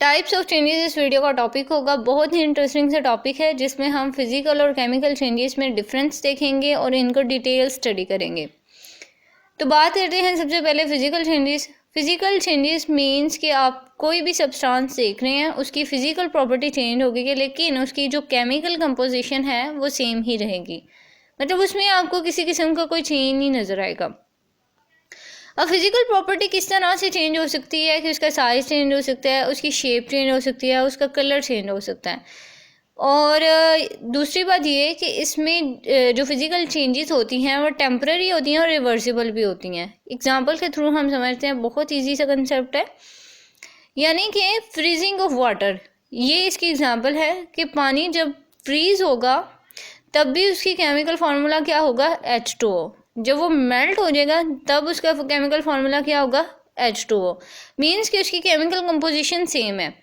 Types of changes इस video का topic होगा। बहुत ही इंटरेस्टिंग सा टॉपिक है जिसमें हम फिजिकल और केमिकल चेंजेस में डिफरेंस देखेंगे और इनको डिटेल स्टडी करेंगे। तो बात करते हैं सबसे पहले physical changes. Physical changes means कि आप कोई भी सब्सटेंस देख रहे हैं, उसकी फिजिकल प्रॉपर्टी चेंज होगी लेकिन उसकी जो केमिकल कंपोजिशन है वो सेम ही रहेगी, मतलब उसमें आपको किसी किस्म का कोई चेंज नहीं नज़र आएगा। अब फिजिकल प्रॉपर्टी किस तरह से चेंज हो सकती है कि उसका साइज़ चेंज हो सकता है, उसकी शेप चेंज हो सकती है, उसका कलर चेंज हो सकता है। और दूसरी बात ये है कि इसमें जो फिज़िकल चेंजेस होती हैं वो टेम्पररी होती हैं और रिवर्सिबल भी होती हैं। एग्जांपल के थ्रू हम समझते हैं, बहुत इजी सा कंसेप्ट है, यानी कि फ्रीजिंग ऑफ वाटर। ये इसकी एग्जांपल है कि पानी जब फ्रीज़ होगा तब भी उसकी केमिकल फार्मूला क्या होगा, H2O। जब वो मेल्ट हो जाएगा तब उसका केमिकल फार्मूला क्या होगा, H2O। मीन्स कि उसकी केमिकल कंपोजिशन सेम है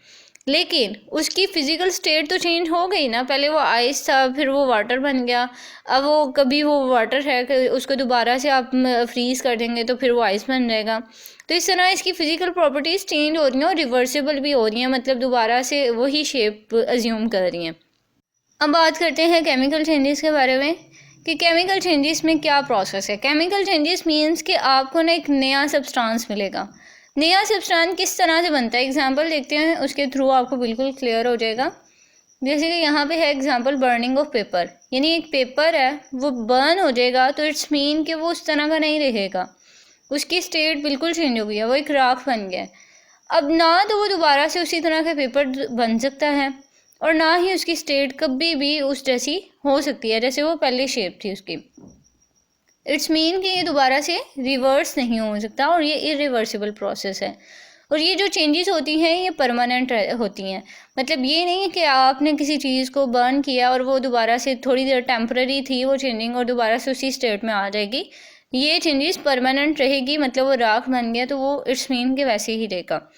लेकिन उसकी फिजिकल स्टेट तो चेंज हो गई ना। पहले वो आइस था, फिर वो वाटर बन गया, अब वो कभी वो वाटर है कि उसको दोबारा से आप फ्रीज़ कर देंगे तो फिर वो आइस बन जाएगा। तो इस तरह इसकी फ़िज़िकल प्रॉपर्टीज़ चेंज हो रही हैं और रिवर्सिबल भी हो रही हैं, मतलब दोबारा से वही शेप अज्यूम कर रही हैं। अब बात करते हैं केमिकल चेंजेस के बारे में कि केमिकल चेंजेस में क्या प्रोसेस है। केमिकल चेंजेस मीन्स कि आपको ना एक नया सब्सटेंस मिलेगा। नया सब्सटेंस किस तरह से बनता है, एग्जांपल देखते हैं, उसके थ्रू आपको बिल्कुल क्लियर हो जाएगा। जैसे कि यहाँ पे है एग्जांपल बर्निंग ऑफ पेपर, यानी एक पेपर है वो बर्न हो जाएगा तो इट्स मीन कि वो उस तरह का नहीं रहेगा, उसकी स्टेट बिल्कुल चेंज हो गई है, वो एक राख बन गया है। अब ना तो वो दोबारा से उसी तरह का पेपर बन सकता है और ना ही उसकी स्टेट कभी भी उस जैसी हो सकती है जैसे वो पहले शेप थी उसकी। इट्स मीन कि ये दोबारा से रिवर्स नहीं हो सकता और ये इरिवर्सिबल प्रोसेस है। और ये जो चेंजेस होती हैं ये परमानेंट होती हैं, मतलब ये नहीं है कि आपने किसी चीज़ को बर्न किया और वो दोबारा से थोड़ी देर टेम्पररी थी वो चेंजिंग और दोबारा से उसी स्टेट में आ जाएगी। ये चेंजेस परमानेंट रहेगी, मतलब वो राख बन गया तो वो इट्स मीन के वैसे ही रहेगा।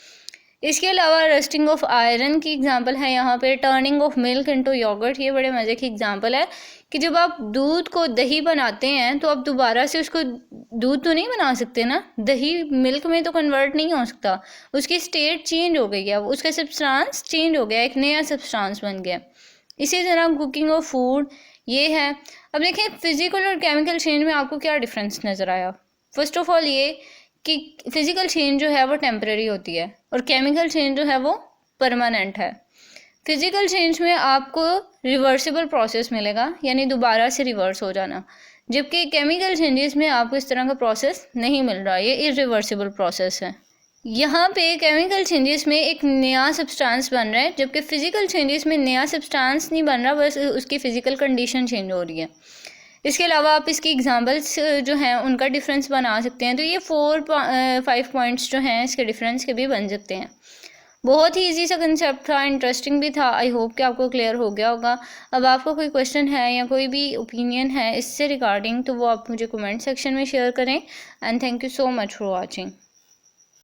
इसके अलावा रस्टिंग ऑफ आयरन की एग्जांपल है यहाँ पे, turning of milk into yogurt. ये बड़े मज़े की एग्जांपल है कि जब आप दूध को दही बनाते हैं तो आप दोबारा से उसको दूध तो नहीं बना सकते ना, दही मिल्क में तो कन्वर्ट नहीं हो सकता, उसकी स्टेट चेंज हो गई है, उसका सब्सटेंस चेंज हो गया, एक नया सब्सटेंस बन गया। इसी तरह कुकिंग ऑफ फूड ये है। अब देखें फिजिकल और केमिकल चेंज में आपको क्या डिफरेंस नज़र आया। फर्स्ट ऑफ ऑल ये कि फिजिकल चेंज जो है वो टेम्पररी होती है और केमिकल चेंज जो है वो परमानेंट है। फिजिकल चेंज में आपको रिवर्सिबल प्रोसेस मिलेगा, यानी दोबारा से रिवर्स हो जाना, जबकि केमिकल चेंजेस में आपको इस तरह का प्रोसेस नहीं मिल रहा, ये इरिवर्सिबल प्रोसेस है। यहाँ पे केमिकल चेंजेस में एक नया सब्सटेंस बन रहा है जबकि फिजिकल चेंजेस में नया सब्सटेंस नहीं बन रहा, बस उसकी फिजिकल कंडीशन चेंज हो रही है। इसके अलावा आप इसकी एग्जांपल्स जो हैं उनका डिफरेंस बना सकते हैं। तो ये 5 पॉइंट्स जो हैं इसके डिफरेंस के भी बन सकते हैं। बहुत ही इजी सा कंसेप्ट था, इंटरेस्टिंग भी था। आई होप कि आपको क्लियर हो गया होगा। अब आपको कोई क्वेश्चन है या कोई भी ओपिनियन है इससे रिगार्डिंग तो वो आप मुझे कमेंट सेक्शन में शेयर करें। And thank you so much for watching.